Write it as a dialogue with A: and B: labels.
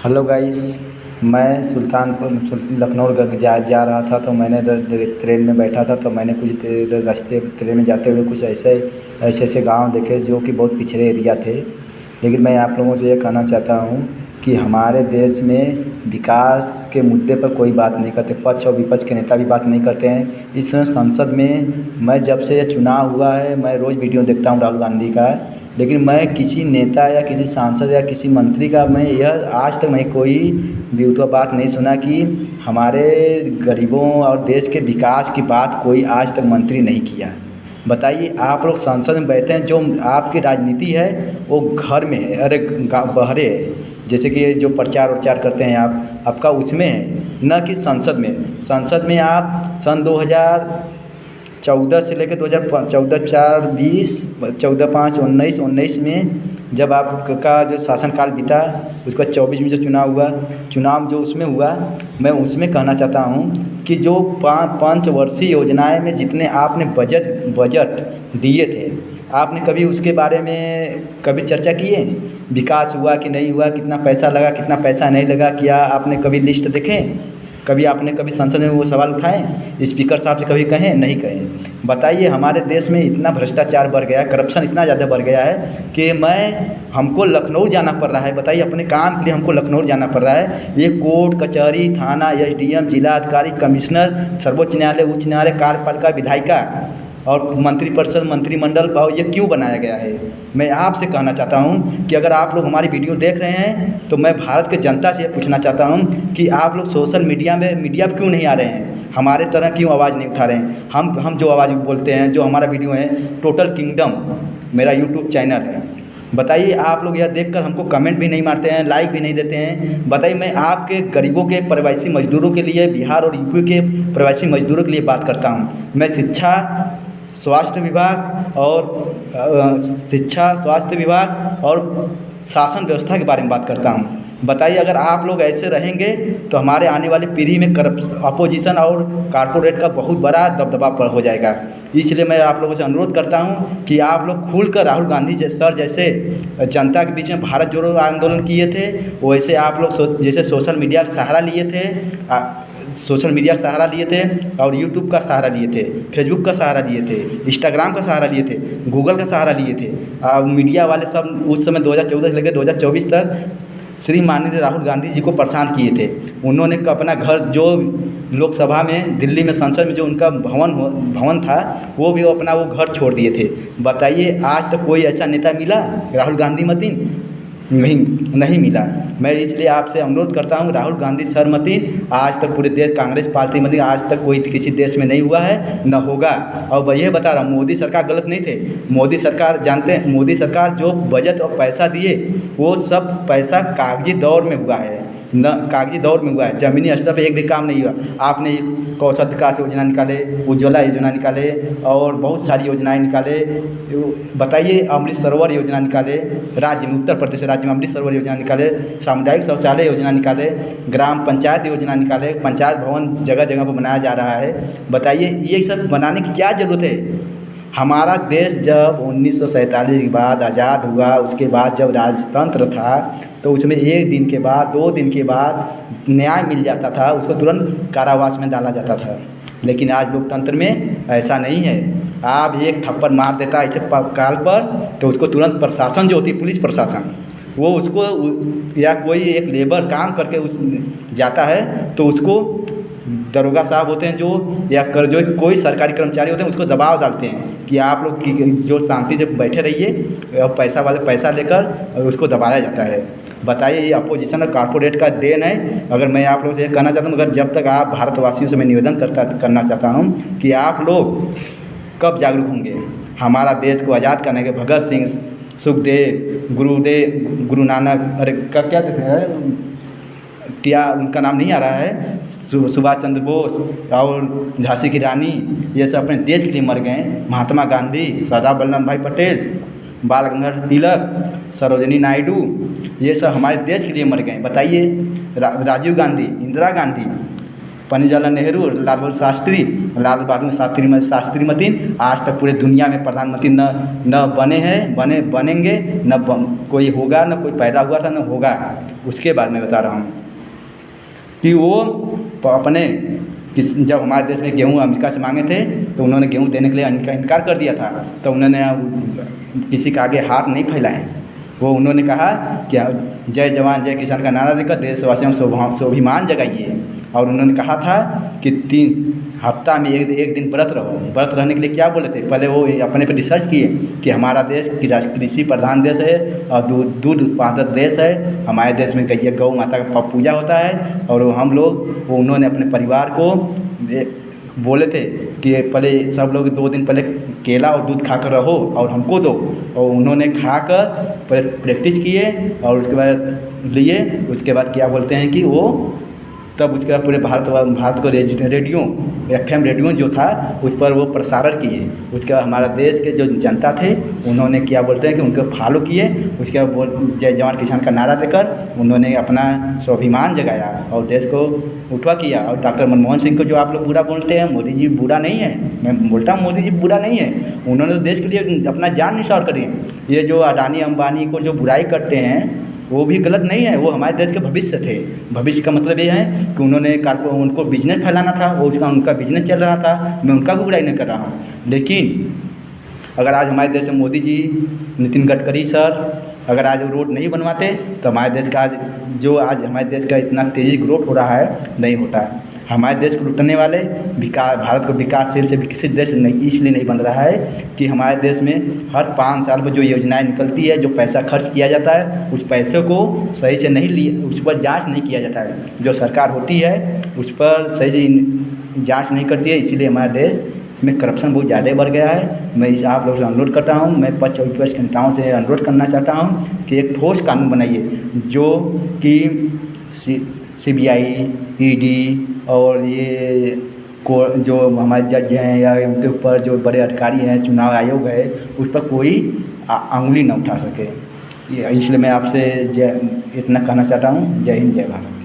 A: Hello guys. मैं लखनऊ जा रहा था, तो मैंने ट्रेन में बैठा था, तो मैंने कुछ रास्ते ट्रेन में जाते हुए कुछ ऐसे ऐसे ऐसे गांव देखे जो कि बहुत पिछड़े एरिया थे। लेकिन मैं आप लोगों से ये कहना चाहता हूँ कि हमारे देश में विकास के मुद्दे पर कोई बात नहीं करते, पक्ष और विपक्ष के नेता भी बात नहीं करते हैं। इस संसद में मैं जब से ये चुनाव हुआ है, मैं रोज़ वीडियो देखता हूँ राहुल गांधी का। लेकिन मैं किसी नेता या किसी सांसद या किसी मंत्री का मैं यह आज तक मैं कोई भी तो बात नहीं सुना कि हमारे गरीबों और देश के विकास की बात कोई आज तक मंत्री नहीं किया है। बताइए, आप लोग संसद में बैठे हैं, जो आपकी राजनीति है वो घर में है, अरे बहरे है। जैसे कि जो प्रचार उच्चार करते हैं आपका उसमें है, न कि संसद में। संसद में आप सन 2014 से लेकर 2014 4 20 14 5 19 में जब आपका जो शासनकाल बीता, उसके बाद 24 में जो चुनाव जो उसमें हुआ, मैं उसमें कहना चाहता हूँ कि जो पंचवर्षीय योजनाएं में जितने आपने बजट दिए थे, आपने कभी उसके बारे में कभी चर्चा की है? विकास हुआ कि नहीं हुआ, कितना पैसा लगा, कितना पैसा नहीं लगा, क्या आपने कभी लिस्ट देखें? कभी आपने कभी संसद में वो सवाल उठाएं? स्पीकर साहब से कभी कहें? नहीं कहें। बताइए, हमारे देश में इतना भ्रष्टाचार बढ़ गया है, करप्शन इतना ज़्यादा बढ़ गया है कि हमको लखनऊ जाना पड़ रहा है। बताइए, अपने काम के लिए हमको लखनऊ जाना पड़ रहा है। ये कोर्ट कचहरी, थाना, एसडीएम, जिला अधिकारी, कमिश्नर, सर्वोच्च न्यायालय, उच्च न्यायालय, कार्यपालिका, विधायिका और मंत्रिपरिषद, मंत्रिमंडल ये क्यों बनाया गया है? मैं आपसे कहना चाहता हूं कि अगर आप लोग हमारी वीडियो देख रहे हैं, तो मैं भारत के जनता से ये पूछना चाहता हूं कि आप लोग सोशल मीडिया पर क्यों नहीं आ रहे हैं? हमारे तरह क्यों आवाज़ नहीं उठा रहे हैं? हम जो आवाज़ बोलते हैं, जो हमारा वीडियो है, टोटल किंगडम मेरा यूट्यूब चैनल है। बताइए, आप लोग यह देखकर हमको कमेंट भी नहीं मारते हैं, लाइक भी नहीं देते हैं। बताइए, मैं आपके गरीबों के, प्रवासी मजदूरों के लिए, बिहार और यूपी के प्रवासी मजदूरों के लिए बात करता हूँ। मैं शिक्षा, स्वास्थ्य विभाग और शासन व्यवस्था के बारे में बात करता हूँ। बताइए, अगर आप लोग ऐसे रहेंगे तो हमारे आने वाली पीढ़ी में अपोजिशन और कारपोरेट का बहुत बड़ा दबदबा हो जाएगा। इसलिए मैं आप लोगों से अनुरोध करता हूं कि आप लोग खुलकर राहुल गांधी सर जैसे जनता के बीच में भारत जोड़ो आंदोलन किए थे, वैसे आप लोग जैसे सोशल मीडिया का सहारा लिए थे और यूट्यूब का सहारा लिए थे, फेसबुक का सहारा लिए थे, इंस्टाग्राम का सहारा लिए थे, गूगल का सहारा लिए थे। मीडिया वाले सब उस समय 2014 से लेकर 2024 तक श्री माननीय राहुल गांधी जी को परेशान किए थे। उन्होंने अपना घर, जो लोकसभा में, दिल्ली में संसद में जो उनका भवन था, वो घर छोड़ दिए थे। बताइए, आज तक कोई ऐसा नेता मिला राहुल गांधी मतीन? नहीं मिला। मैं इसलिए आपसे अनुरोध करता हूं, राहुल गांधी सर मतीन, आज तक पूरे देश कांग्रेस पार्टी मतीन, आज तक कोई किसी देश में नहीं हुआ है, न होगा। और मैं ये बता रहा हूँ, मोदी सरकार गलत नहीं थे। मोदी सरकार, जानते हैं, मोदी सरकार जो बजट और पैसा दिए, वो सब पैसा कागजी दौर में हुआ है, ज़मीनी स्तर पर एक भी काम नहीं हुआ। आपने कौशल विकास योजना निकाले, उज्ज्वला योजना निकाले और बहुत सारी योजनाएं निकाले। बताइए, अमृत सरोवर योजना निकाले, राज्य में, उत्तर प्रदेश राज्य में अमृत सरोवर योजना निकाले, सामुदायिक शौचालय योजना निकाले, ग्राम पंचायत योजना निकाले, पंचायत भवन जगह जगह पर बनाया जा रहा है। बताइए, ये सब बनाने की क्या ज़रूरत है? हमारा देश जब 1947 के बाद आज़ाद हुआ, उसके बाद जब राजतंत्र था, तो उसमें 1 दिन के बाद, 2 दिन के बाद न्याय मिल जाता था, उसको तुरंत कारावास में डाला जाता था। लेकिन आज लोकतंत्र में ऐसा नहीं है। आप एक थप्पड़ मार देता ऐसे काल पर, तो उसको तुरंत प्रशासन जो होती है, पुलिस प्रशासन, वो उसको, या कोई एक लेबर काम करके उस जाता है, तो उसको दरोगा साहब होते हैं जो कोई सरकारी कर्मचारी होते हैं, उसको दबाव डालते हैं कि आप लोग की जो शांति से बैठे रहिए, और पैसा वाले पैसा लेकर और उसको दबाया जाता है। बताइए, ये अपोजिशन और कारपोरेट का देन है। अगर मैं आप लोगों से कहना चाहता हूँ, अगर जब तक आप भारतवासियों से मैं निवेदन करना चाहता हूँ कि आप लोग कब जागरूक होंगे हमारा देश को आज़ाद करने के? भगत सिंह, सुखदेव, गुरु नानक, अरे क्या कहते हैं, उनका नाम नहीं आ रहा है, सुभाष चंद्र बोस और झांसी की रानी, ये सब अपने देश के लिए मर गए। महात्मा गांधी, सरदार वल्लभ भाई पटेल, बाल गंगाधर तिलक, सरोजिनी नायडू, ये सब हमारे देश के लिए मर गए। बताइए, राजीव गांधी, इंदिरा गांधी, पंडित जवाहरलाल नेहरू, लाल बहादुर शास्त्री, लाल बहादुर शास्त्री मतीन आज तक पूरे दुनिया में प्रधानमंत्री न बने हैं, बनेंगे, कोई होगा, न कोई पैदा हुआ था, न होगा। उसके बाद मैं बता रहा हूँ कि वो अपने जब हमारे देश में गेहूँ अमेरिका से मांगे थे तो उन्होंने गेहूँ देने के लिए इनकार कर दिया था। तो उन्होंने किसी के आगे हाथ नहीं फैलाए। वो उन्होंने कहा कि जय जवान जय किसान का नारा देकर देशवासियों को स्वाभिमान जगाइए। और उन्होंने कहा था कि 3 हफ्ता में एक दिन व्रत रहो। व्रत रहने के लिए क्या बोले थे? पहले वो अपने पे रिसर्च किए कि हमारा देश कृषि प्रधान देश है और दूध उत्पादक देश है। हमारे देश में गौ माता का पूजा होता है। और हम लोग उन्होंने अपने परिवार को बोले थे कि पहले सब लोग 2 दिन पहले केला और दूध खाकर रहो और हमको दो। और उन्होंने खाकर पहले प्रैक्टिस किए और उसके बाद लिए। उसके बाद क्या बोलते हैं कि वो तब उसके बाद पूरे भारत को रेडियो FM रेडियो जो था उस पर वो प्रसारण किए। उसके बाद हमारा देश के जो जनता थे उन्होंने क्या बोलते हैं कि उनको फॉलो किए। उसके बाद जय जवान किसान का नारा देकर उन्होंने अपना स्वाभिमान जगाया और देश को उठवा किया। और डॉक्टर मनमोहन सिंह को जो आप लोग बुरा बोलते हैं, मोदी जी बुरा नहीं है, मैं बोलता हूँ मोदी जी बुरा नहीं है। उन्होंने तो देश के लिए अपना जान निछावर करी। ये जो अडानी अंबानी को जो बुराई करते हैं वो भी गलत नहीं है। वो हमारे देश के भविष्य थे। भविष्य का मतलब ये है कि उन्होंने उनको बिजनेस फैलाना था, वो उनका बिजनेस चल रहा था। मैं उनका भी बुराई नहीं कर रहा हूँ। लेकिन अगर आज हमारे देश में मोदी जी, नितिन गडकरी सर अगर आज रोड नहीं बनवाते तो हमारे देश का आज हमारे देश का इतना तेज़ी ग्रोथ हो रहा है नहीं होता है। हमारे देश को लुटने वाले भारत को विकासशील से विकसित देश इसलिए नहीं बन रहा है कि हमारे देश में हर 5 साल में जो योजनाएं निकलती है, जो पैसा खर्च किया जाता है, उस पैसे को सही से उस पर जांच नहीं किया जाता है। जो सरकार होती है उस पर सही से जांच नहीं करती है। इसीलिए हमारे देश में करप्शन बहुत ज़्यादा बढ़ गया है। मैं आप लोगों से अनुरोध करता हूँ, मैं पक्ष और विपक्ष के नेताओं से अनुरोध करना चाहता हूँ कि एक ठोस कानून बनाइए जो कि CBI, ED और ये जो हमारे जज हैं या उनके ऊपर जो बड़े अधिकारी हैं, चुनाव आयोग है, उस पर कोई अंगुली न उठा सके। इसलिए मैं आपसे इतना कहना चाहता हूँ। जय हिंद, जय भारत।